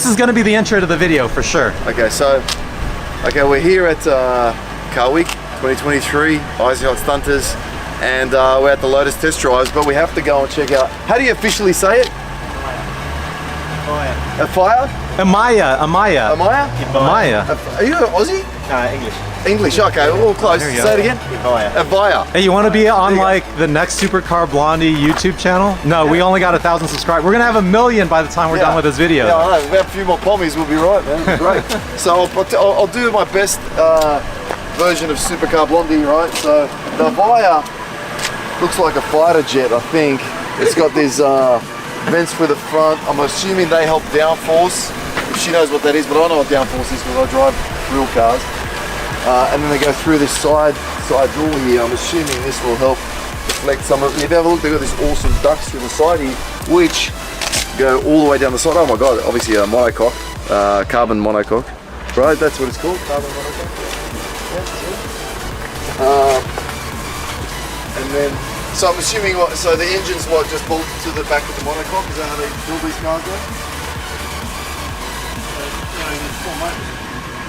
This is going to be the intro to the video for sure. Okay, so we're here at Car Week 2023, Aussie Hot Stunters, and we're at the Lotus test drives, but we have to go and check out. How do you officially say it? Evija? Amaya. Amaya? Amaya. Are you Aussie? English. English, okay, we're all close. Say it again. Evija. Hey, you want to be on like the next Supercar Blondie YouTube channel? No, we only got 1,000 subscribers. We're gonna have 1 million by the time we're done with this video. Yeah, I know. We have a few more pommies, we'll be right, man. Great. So I'll do my best version of Supercar Blondie, right? So the Evija looks like a fighter jet, I think. It's got these vents for the front. I'm assuming they help downforce. If she knows what that is, but I know what downforce is because I drive real cars. And then they go through this side door here. I'm assuming this will help deflect some of it. If you have a look, they've got these awesome ducts through the side here, which go all the way down the side. Oh my god, obviously a monocoque, carbon monocoque. Right, that's what it's called, carbon monocoque. And then, so I'm assuming so the engine's just bolted to the back of the monocoque? Is that how they build these cars then?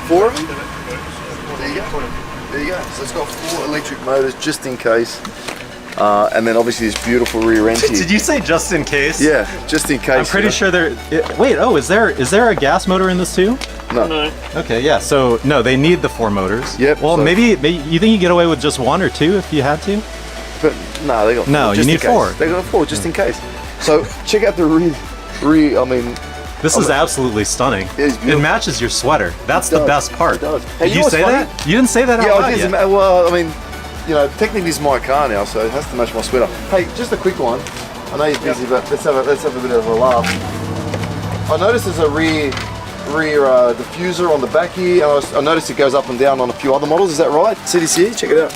Four of them? There you go. There you go. So it's got 4 electric motors just in case. And then obviously this beautiful rear end here. Did you say just in case? Yeah, just in case. I'm pretty sure there. Wait, oh, is there a gas motor in this too? No. Okay, yeah. So no, they need the 4 motors. Yep. Well, so maybe you think you get away with just 1 or 2 if you had to? But no, they got 4. No, you need 4. They got 4 just in case. So check out the rear. I mean. This is absolutely stunning. It matches your sweater. That's the best part. It does. Did you say that? You didn't say that out loud yet. Well, I mean, you know, technically this is my car now, so it has to match my sweater. Hey, just a quick one. I know you're busy, but let's have a bit of a laugh. I noticed there's a rear diffuser on the back here. I noticed it goes up and down on a few other models. Is that right? CDC, check it out.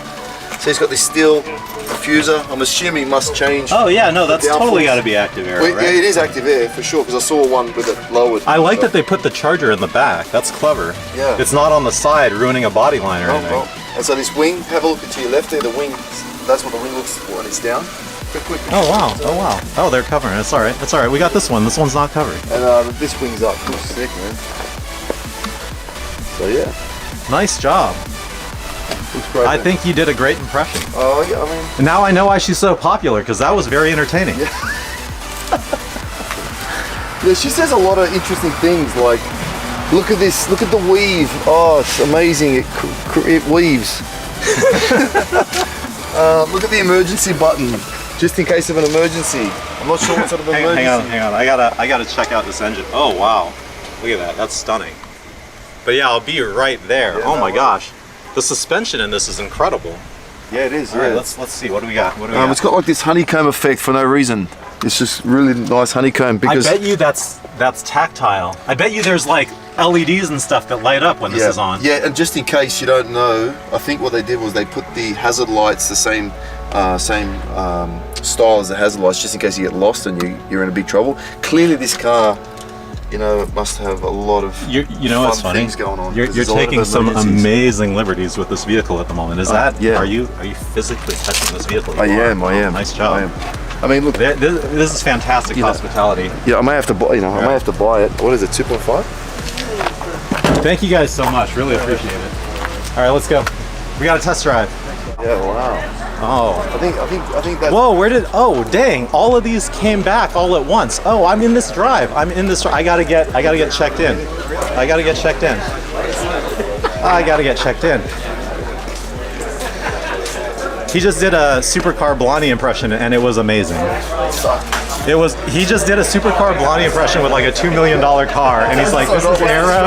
So it's got this steel diffuser. I'm assuming it must change. Oh yeah, no, that's totally got to be active air, right? Yeah, it is active air for sure, because I saw one with it lowered. I like that they put the charger in the back. That's clever. Yeah. It's not on the side ruining a body line or anything. Well. And so this wing, have a look to your left there, the wing, that's what the wing looks like when it's down. Quick. Oh wow, oh wow. Oh, they're covering it. It's alright. It's alright. We got this one. This one's not covered. And this wing's up. Looks sick, man. So yeah. Nice job. Looks great. I think you did a great impression. Oh yeah, I mean. Now I know why she's so popular, because that was very entertaining. Yeah. Yeah, she says a lot of interesting things, like, look at this, look at the weave. Oh, it's amazing, it weaves. Look at the emergency button, just in case of an emergency. I'm not sure what sort of emergency. Hang on, I gotta check out this engine. Oh wow, look at that, that's stunning. But yeah, I'll be right there. Yeah, oh my gosh. The suspension in this is incredible. Yeah, it is. All right, let's see. What do we got? It's got like this honeycomb effect for no reason. It's just really nice honeycomb because. I bet you that's tactile. I bet you there's like LEDs and stuff that light up when this is on. Yeah, and just in case you don't know, I think what they did was they put the hazard lights the same style as the hazard lights, just in case you get lost and you're in a big trouble. Clearly, this car, you know, it must have a lot of fun things going on. You're taking some amazing liberties with this vehicle at the moment. Is that? Yeah. Are you physically touching this vehicle? I am. Nice job. I am. I mean, look. This is fantastic hospitality. Yeah, I may have to buy. I may have to buy it. What is it? 2.5. Thank you guys so much. Really appreciate it. All right, let's go. We got a test drive. Yeah. Wow. Oh. I think that's. Whoa, oh dang, all of these came back all at once. Oh, I'm in this drive. I gotta get checked in. I gotta get checked in. He just did a Supercar Blondie impression and it was amazing. He just did a Supercar Blondie impression with like a $2 million car and he's like, this is Aero.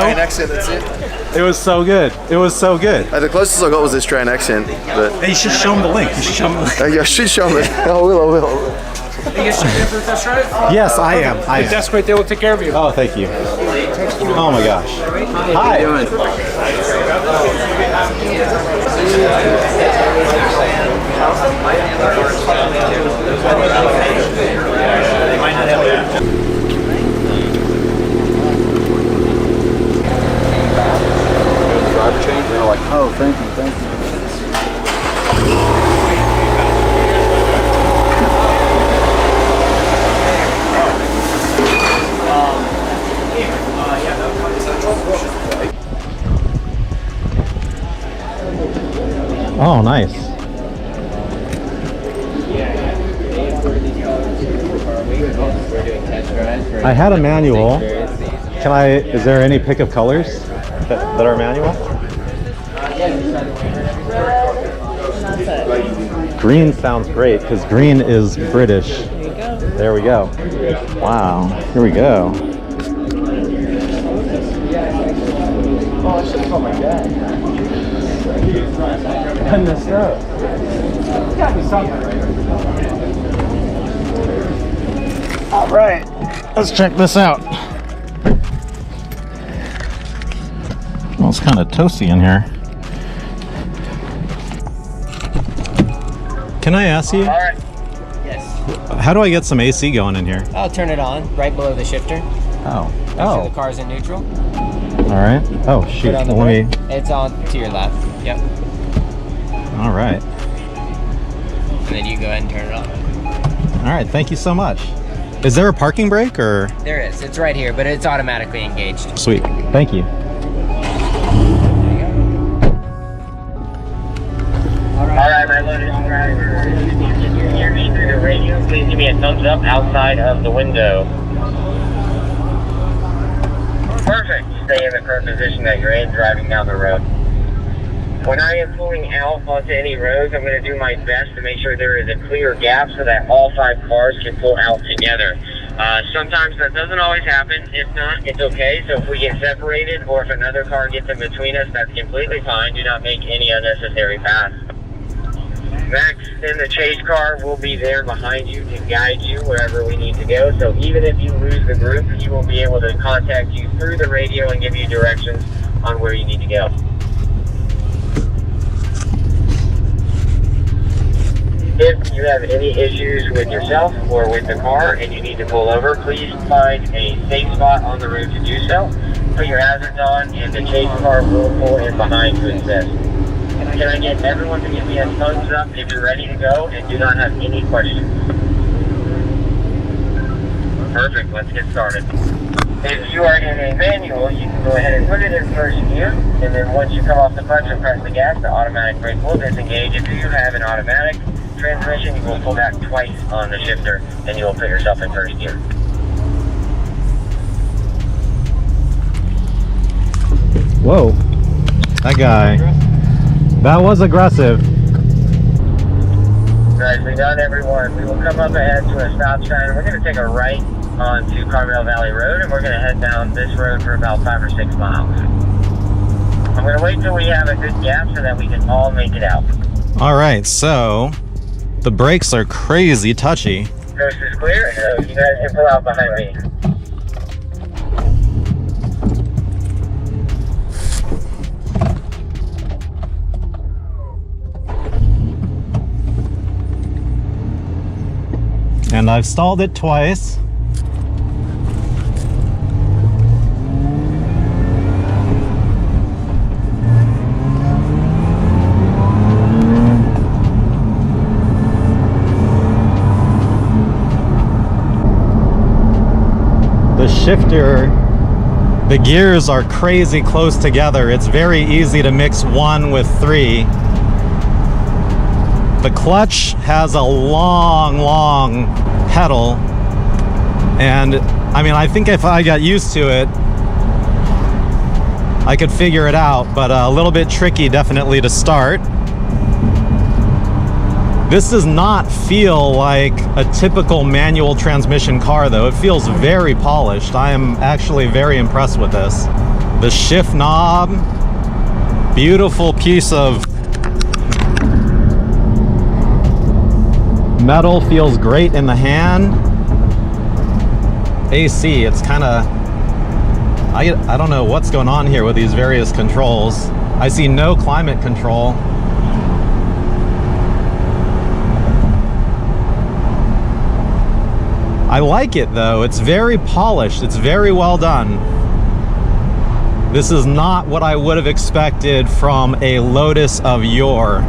It was so good. It was so good. The closest I got was the Australian accent. But hey, you should show him the link. You should show him the link. Yeah, I should show him it. I will. Are you guys for the test drive? Yes, I am. The desk right there will take care of you. Oh, thank you. Oh my gosh. Hi. How you driver change, and they're like, oh, thank you. Oh, nice. I had a manual. Is there any pick of colors that are manual? Green sounds great because green is British. There we go. Wow, here we go. Oh, I should have called my dad. I messed up. There's gotta be something. All right, let's check this out. Well, it's kind of toasty in here. Can I ask you? All right. Yes. How do I get some AC going in here? I'll turn it on right below the shifter. Oh. Make sure the car's in neutral. All right. Oh shoot. Put on the Let me. It's on to your left. Yep. All right. And then you go ahead and turn it on. All right. Thank you so much. Is there a parking brake or? There is. It's right here, but it's automatically engaged. Sweet. Thank you. All right, my Lotus driver. If you can hear me through the radio, please give me a thumbs up outside of the window. Perfect. Stay in the current position that you're in, driving down the road. When I am pulling out onto any roads, I'm going to do my best to make sure there is a clear gap so that all 5 cars can pull out together. Sometimes that doesn't always happen. If not, it's okay. So if we get separated or if another car gets in between us, that's completely fine. Do not make any unnecessary pass. Max in the chase car will be there behind you to guide you wherever we need to go. So even if you lose the group, he will be able to contact you through the radio and give you directions on where you need to go. If you have any issues with yourself or with the car and you need to pull over, please find a safe spot on the road to do so. Put your hazards on and the chase car will pull in behind to assist. Can I get everyone to give me a thumbs up if you're ready to go and do not have any questions? Perfect, let's get started. If you are in a manual, you can go ahead and put it in first gear, and then once you come off the clutch and press the gas, the automatic brake will disengage. If you have an automatic transmission, you will pull back twice on the shifter, and you will put yourself in first gear. Whoa. That guy. That was aggressive. Nicely done, everyone. We will come up ahead to a stop sign. We're going to take a right onto Carmel Valley Road, and we're going to head down this road for about 5 or 6 miles. I'm going to wait till we have a good gap so that we can all make it out. All right, so the brakes are crazy touchy. Coast is clear, so you guys can pull out behind me. And I've stalled it twice. The shifter, the gears are crazy close together. It's very easy to mix 1 with 3. The clutch has a long pedal, and I mean, I think if I got used to it, I could figure it out, but a little bit tricky definitely to start. This does not feel like a typical manual transmission car though. It feels very polished. I am actually very impressed with this. The shift knob, beautiful piece of metal, feels great in the hand. AC, it's kind of, I don't know what's going on here with these various controls. I see no climate control. I like it though, it's very polished, it's very well done. This is not what I would have expected from a Lotus of yore.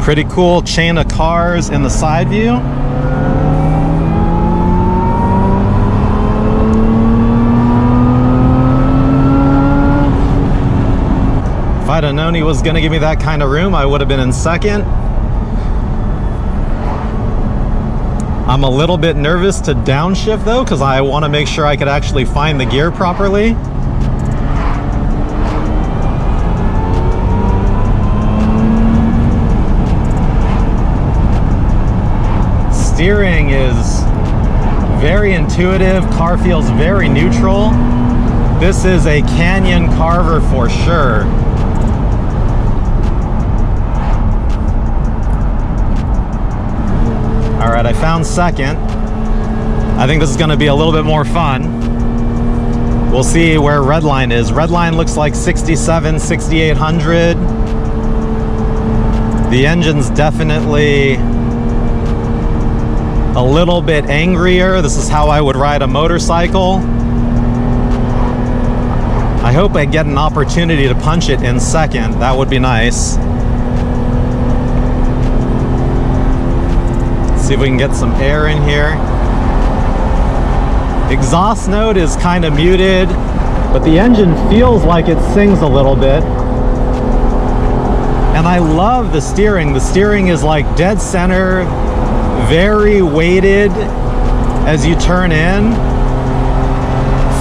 Pretty cool chain of cars in the side view. was gonna give me that kind of room, I would have been in second. I'm a little bit nervous to downshift though, because I want to make sure I could actually find the gear properly. Steering is very intuitive, car feels very neutral. This is a canyon carver for sure. All right, I found second. I think this is gonna be a little bit more fun. We'll see where Redline is. Redline looks like 67, 6800. The engine's definitely a little bit angrier. This is how I would ride a motorcycle. I hope I get an opportunity to punch it in second. That would be nice. Let's see if we can get some air in here. Exhaust note is kind of muted, but the engine feels like it sings a little bit. And I love the steering. The steering is like dead center, very weighted as you turn in.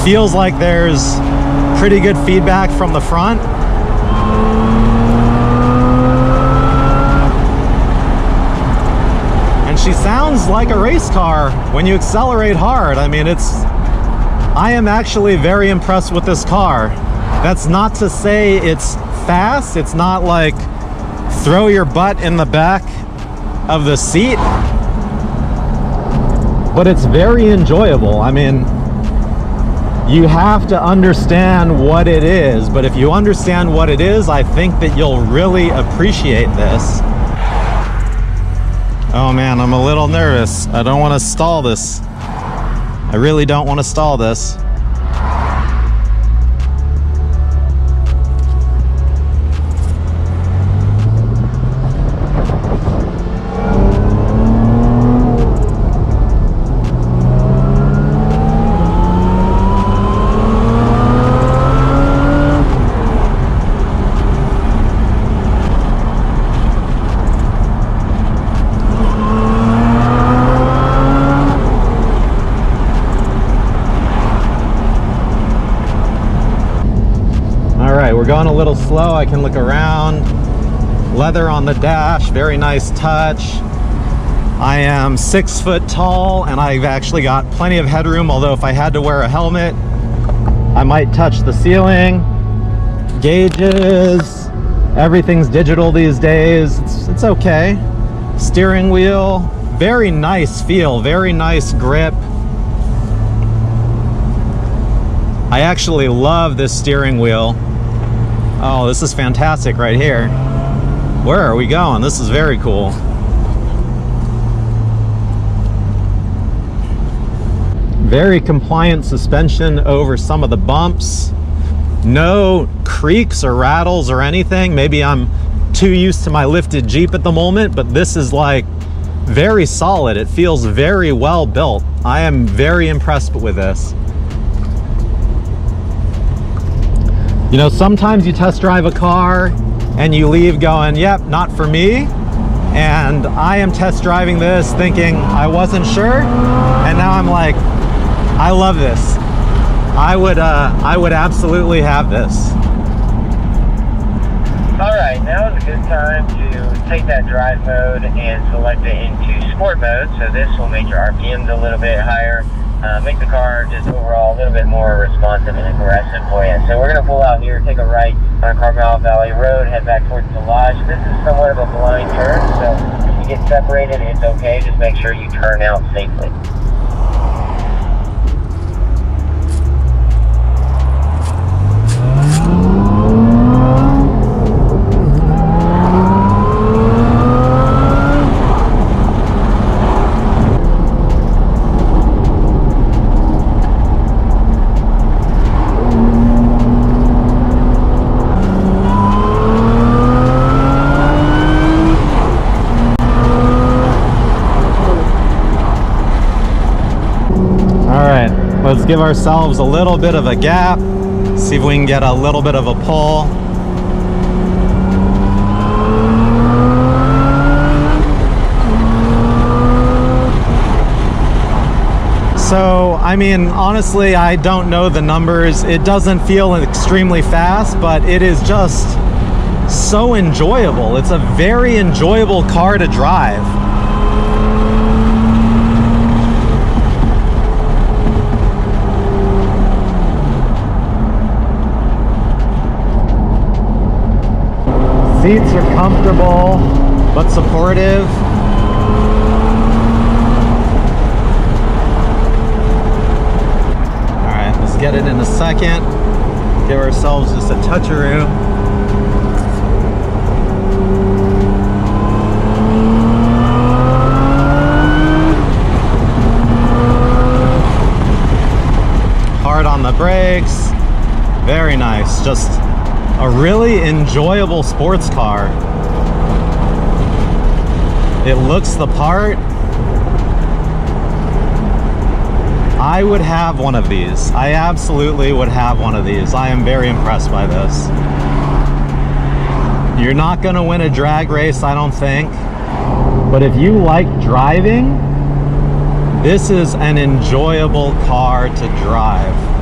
Feels like there's pretty good feedback from the front. And she sounds like a race car when you accelerate hard. I mean, I am actually very impressed with this car. That's not to say it's fast. It's not like throw your butt in the back of the seat, but it's very enjoyable. I mean, you have to understand what it is, but if you understand what it is, I think that you'll really appreciate this. Oh man, I'm a little nervous. I don't want to stall this. I really don't want to stall this. We're going a little slow. I can look around. Leather on the dash, very nice touch. I am 6 foot tall and I've actually got plenty of headroom, although if I had to wear a helmet, I might touch the ceiling. Gauges, everything's digital these days. It's okay. Steering wheel, very nice feel, very nice grip. I actually love this steering wheel. Oh, this is fantastic right here. Where are we going? This is very cool. Very compliant suspension over some of the bumps. No creaks or rattles or anything. Maybe I'm too used to my lifted Jeep at the moment, but this is like very solid. It feels very well built. I am very impressed with this. You know, sometimes you test drive a car and you leave going, yep, not for me. And I am test driving this thinking I wasn't sure. And now I'm like, I love this. I would absolutely have this. All right, now is a good time to take that drive mode and select it into sport mode. So this will make your RPMs a little bit higher. Make the car just overall a little bit more responsive and aggressive for you. So we're going to pull out here, take a right on Carmel Valley Road, head back towards the lodge. This is somewhat of a blind turn, so if you get separated, it's okay. Just make sure you turn out safely. Let's give ourselves a little bit of a gap, see if we can get a little bit of a pull. So, I mean, honestly, I don't know the numbers. It doesn't feel extremely fast, but it is just so enjoyable. It's a very enjoyable car to drive. Seats are comfortable, but supportive. Get it in a second. Give ourselves just a touch of room. Hard on the brakes. Very nice. Just a really enjoyable sports car. It looks the part. I would have one of these. I absolutely would have one of these. I am very impressed by this. You're not gonna win a drag race, I don't think. But if you like driving, this is an enjoyable car to drive.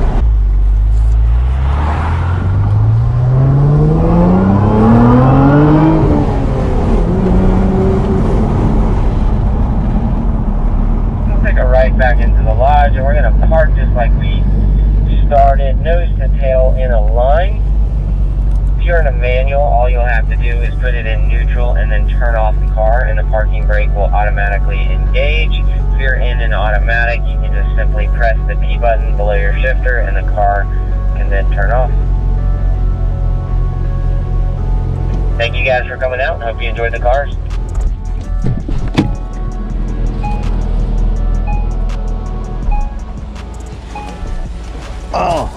Back into the lodge, and we're going to park just like we started, nose to tail in a line. If you're in a manual, all you'll have to do is put it in neutral and then turn off the car, and the parking brake will automatically engage. If you're in an automatic, you can just simply press the P button below your shifter and the car can then turn off. Thank you guys for coming out. Hope you enjoyed the cars. Oh.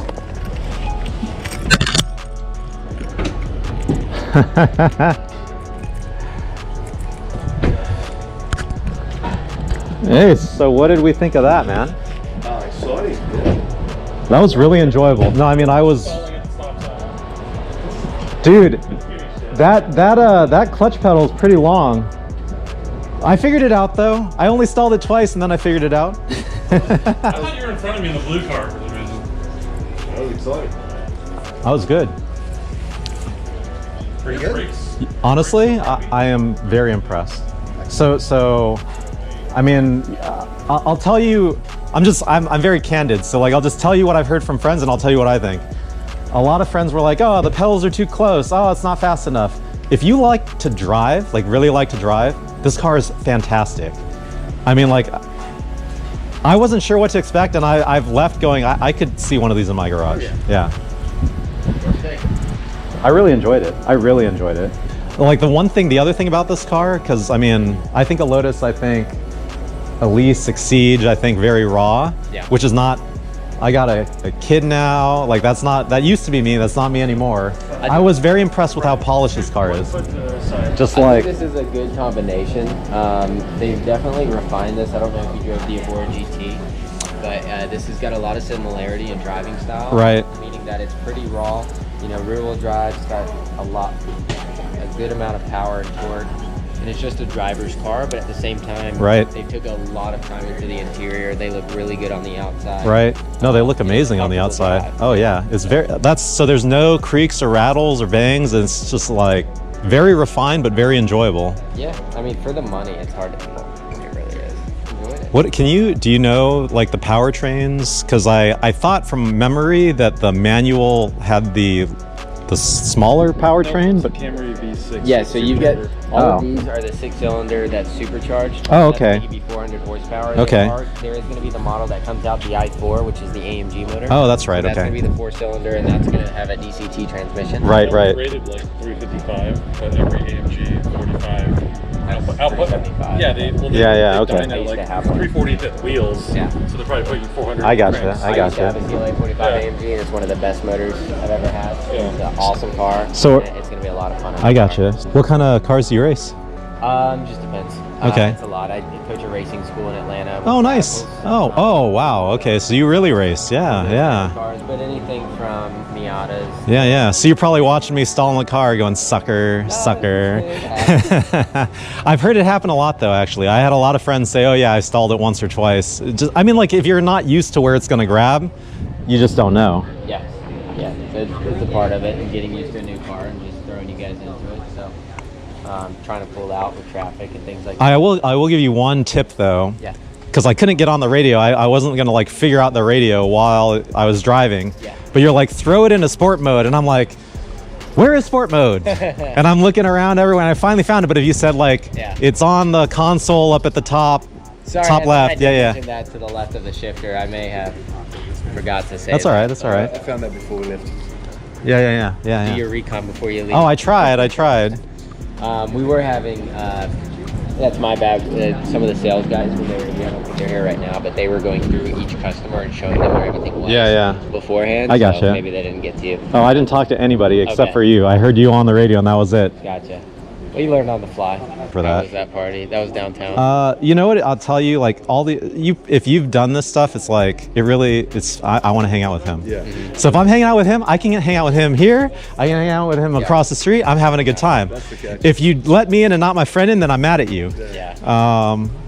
Hey, so what did we think of that, man? Exciting. That was really enjoyable. No, I mean, I was... Dude, that clutch pedal is pretty long. I figured it out, though. I only stalled it twice, and then I figured it out. I thought you were in front of me in the blue car. That was exciting. That was good. Pretty good. Honestly, I am very impressed. So, I mean, I'll tell you, I'm very candid. So like, I'll just tell you what I've heard from friends and I'll tell you what I think. A lot of friends were like, oh, the pedals are too close. Oh, it's not fast enough. If you like to drive, like really like to drive, this car is fantastic. I mean, like, I wasn't sure what to expect, and I've left going, I could see one of these in my garage. Oh, yeah. I really enjoyed it. I really enjoyed it. Like the other thing about this car, because I mean, I think a Lotus, Elise, Exige, I think very raw, yeah. Which is not, I got a kid now, like that used to be me, that's not me anymore. I was very impressed with how polished this car is. Just like, this is a good combination. They've definitely refined this. I don't know if you drove the Evora GT, but this has got a lot of similarity in driving style. Right. Meaning that it's pretty raw. You know, rear wheel drive, it's got a good amount of power and torque. And it's just a driver's car, but at the same time, right. They took a lot of time into the interior. They look really good on the outside. Right. No, they look amazing on the outside. Oh yeah, it's so there's no creaks or rattles or bangs. It's just like very refined, but very enjoyable. Yeah, I mean, for the money, it's hard to beat. It really is. Enjoyed it. What do you know like the powertrains? Because I thought from memory that the manual had the smaller powertrain, but Camry V6. Yeah, so you get all of these are the 6-cylinder that's supercharged. Oh, okay. That's going to be 400 horsepower. Okay. There is going to be the model that comes out, the i4, which is the AMG motor. Oh, that's right. That's okay. going to be the 4-cylinder, and that's going to have a DCT transmission. Right, right. Rated like 355, but every AMG 45 output. 375. Yeah, okay. At like 340 wheels. Yeah. So they're probably putting 400. I gotcha. grams. I used to have a gotcha. CLA 45 AMG, and it's one of the best motors I've ever had. Yeah. It's an awesome car. So and it's going to be a lot of fun. I gotcha. What kind of cars do you race? Just depends. Okay. It's a lot. I coach a racing school in Atlanta. Oh, nice. Oh, wow. Okay, so you really race. Yeah. Cars, but anything from Miatas. Yeah. So you're probably watching me stall in the car going, sucker. I've heard it happen a lot, though, actually. I had a lot of friends say, oh, yeah, I stalled it once or twice. I mean, like, if you're not used to where it's going to grab, you just don't know. Yeah. It's a part of it, and getting used to a new car and just throwing you guys into it. So, trying to pull out with traffic and things like that. I will give you one tip, though. Yeah. Because I couldn't get on the radio. I wasn't going to, like, figure out the radio while I was driving. Yeah. But you're like, throw it into sport mode. And I'm like, where is sport mode? And I'm looking around everywhere. And I finally found it. But if you said, like, it's on the console up at the top, Sorry, top left. I did mention that to the left of the shifter. I may have forgot to say That's all right. That's all right. I found that before we left. Yeah. Do your recon before you leave. Oh, I tried. We were having, that's my bad, some of the sales guys, when they were here, I don't think they're here right now, but they were going through each customer and showing them where everything was beforehand. I gotcha. So maybe they didn't get to you. Oh, I didn't talk to anybody except Okay. for you. I heard you on the radio and that was it. Gotcha. Well, you learned on the fly. For How that. was that party? That was downtown. You know what? I'll tell you, like, if you've done this stuff, it's like, I want to hang out with him. Yeah. So if I'm hanging out with him, I can hang out with him here. I can hang out with him across the street. I'm having a good time. That's the catch. If you let me in and not my friend in, then I'm mad at you. Yeah.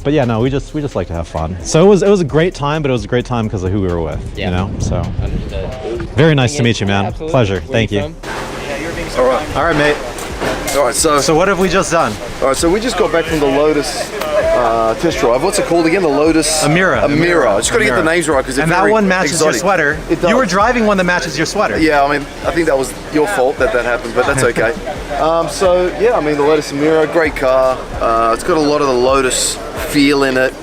But yeah, no, we just like to have fun. So it was a great time, but it was a great time because of who we were with. Yeah. You know. So Understood. very nice to meet you, man. Absolutely. Pleasure. Where Thank you. from? All right, mate. All right, So what have we just done? so we just got back from the Lotus test drive. What's it called again? The Lotus Emira. I just got to get the Emira. names right because And that one matches your sweater. It does. You were driving one that matches your sweater. Yeah, I mean, I think that was your fault that happened, but that's okay. So yeah, I mean, the Lotus Emira, great car. It's got a lot of the Lotus feel in it.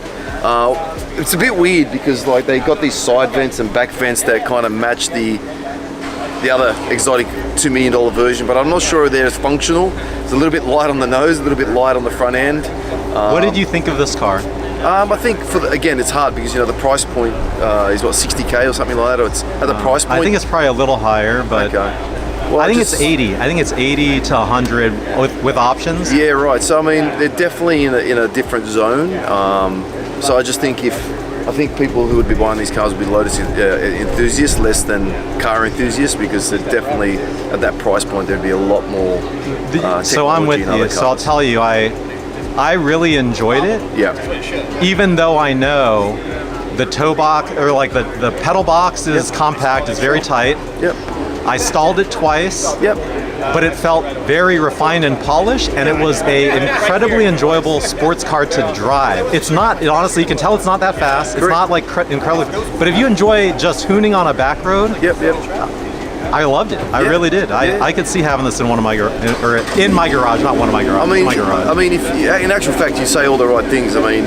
It's a bit weird because like they got these side vents and back vents that kind of match the other exotic $2 million version, but I'm not sure they're as functional. It's a little bit light on the nose, a little bit light on the front end. What did you think of this car? I think again, it's hard because the price point is what, 60K or something like that, or it's at the price point. I think it's probably a little higher, but Okay. Well, I think it's 80. I think it's 80 to 100 with options. Yeah, right. So I mean, they're definitely in a different zone. So I just think I think people who would be buying these cars would be Lotus enthusiasts less than car enthusiasts because they're definitely at that price point there'd be a lot more So I'm with technology in other you. So I'll cars. tell you, I really enjoyed it, Yeah. even though I know the toe box or like the pedal box is compact, it's very tight. Yep. I stalled it twice. Yep. But it felt very refined and polished, and it was a incredibly enjoyable sports car to drive. It's not, honestly, you can tell it's not that fast. It's Great. not like incredibly, but if you enjoy just hooning on a back road, Yep. I loved it. I really did. I could see having this in one of my or in my garage, not one of my garages. My garage. I mean, if in actual fact you say all the right things. I mean,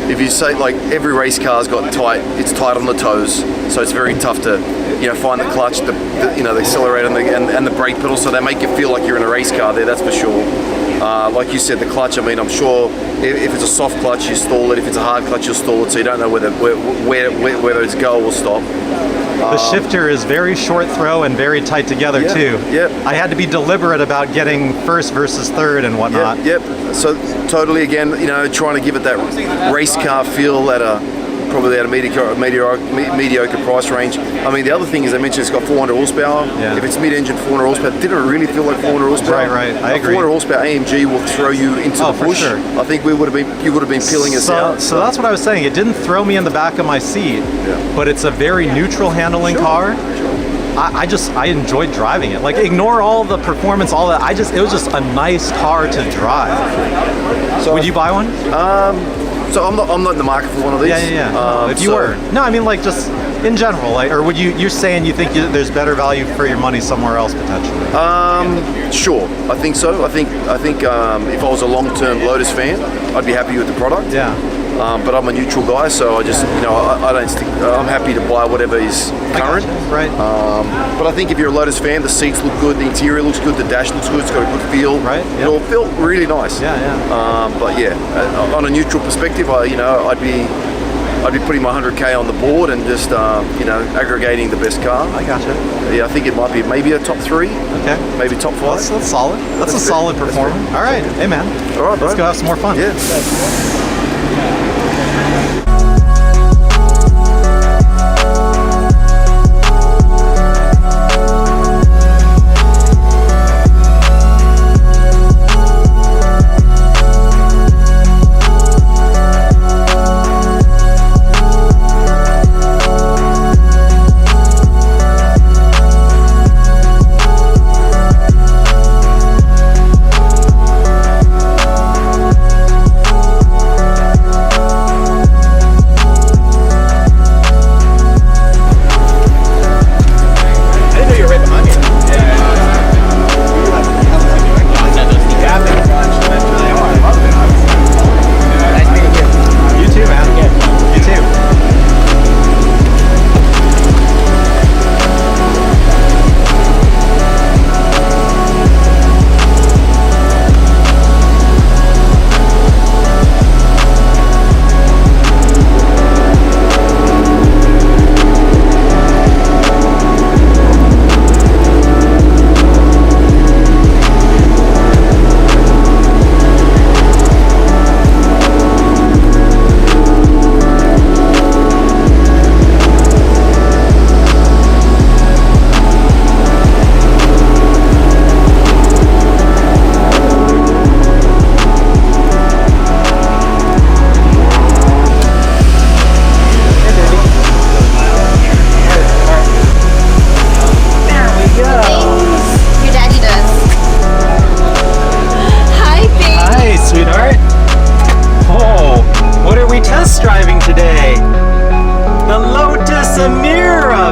if you say like every race car's got it's tight on the toes, so it's very tough to find the clutch, the accelerator and the brake pedal, so they make you feel like you're in a race car there. That's for sure. Like you said, the clutch. I mean, I'm sure if it's a soft clutch, you stall it. If it's a hard clutch, you'll stall it. So you don't know whether it's go or stop. The shifter is very short throw and very tight together too. Yep. I had to be deliberate about getting first versus third and whatnot. Yep. So totally, again, trying to give it that race car feel at probably at a mediocre price range. I mean, the other thing is I mentioned it's got 400 horsepower. Yeah. If it's mid-engine 400 horsepower, didn't really feel like 400 horsepower. Right. I agree. 400 horsepower AMG will throw you into the for bush. sure. I think you would have been peeling us out. So that's what I was saying. It didn't throw me in the back of my seat, but it's a very neutral handling car. I enjoyed driving it. Like, ignore all the performance, all that. It was just a nice car to drive. So Would you buy one? So I'm not in the market for one of these. Yeah. If you were. No, I mean, like, just in general, like, or you're saying you think there's better value for your money somewhere else potentially? Sure, I think so. I think if I was a long-term Lotus fan, I'd be happy with the product. Yeah. But I'm a neutral guy, so I just, I don't stick. I'm happy to buy whatever is current. Right. But I think if you're a Lotus fan, the seats look good, the interior looks good, the dash looks good, it's got a good feel. Right. It all felt really nice. Yeah. But yeah, on a neutral perspective, I'd be putting my 100K on the board and just, aggregating the best car. I gotcha. Yeah, I think it might be maybe a top 3. Okay. Maybe top 5. That's solid. That's a solid performance. All right. Hey, man. All right, bro. Let's go have some more fun. Yeah.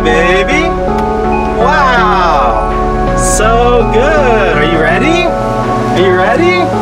Yeah, baby. Wow. So good. Are you ready? Are you ready?